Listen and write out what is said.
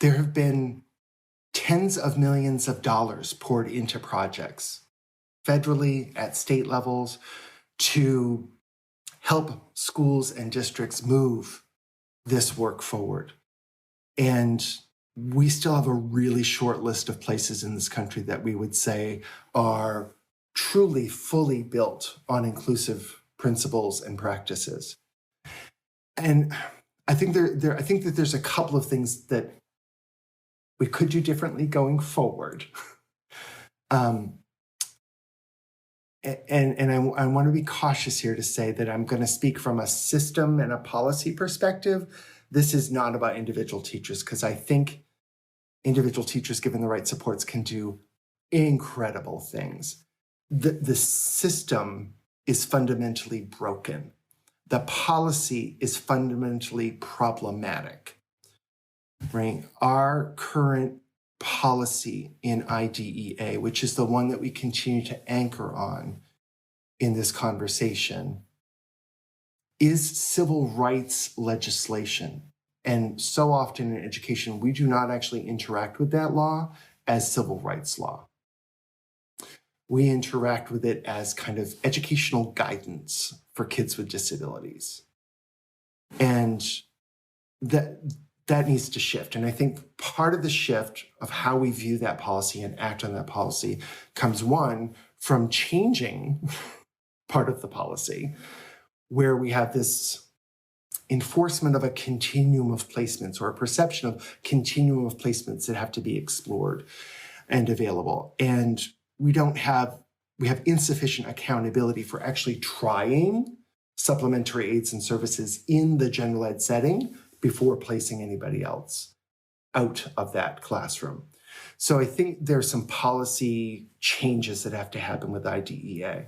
there have been tens of millions of dollars poured into projects, federally, at state levels, to help schools and districts move this work forward. And we still have a really short list of places in this country that we would say are truly fully built on inclusive principles and practices. And I think I think that there's a couple of things that we could do differently going forward. And I want to be cautious here to say that I'm going to speak from a system and a policy perspective. This is not about individual teachers, because I think individual teachers, given the right supports, can do incredible things. The system is fundamentally broken. The policy is fundamentally problematic, right? Our current policy in IDEA, which is the one that we continue to anchor on in this conversation, is civil rights legislation. And so often in education, we do not actually interact with that law as civil rights law. We interact with it as kind of educational guidance for kids with disabilities. And that needs to shift. And I think part of the shift of how we view that policy and act on that policy comes, one, from changing part of the policy, where we have this enforcement of a continuum of placements, or a perception of continuum of placements that have to be explored and available. And we have insufficient accountability for actually trying supplementary aids and services in the general ed setting before placing anybody else out of that classroom. So I think there's some policy changes that have to happen with IDEA.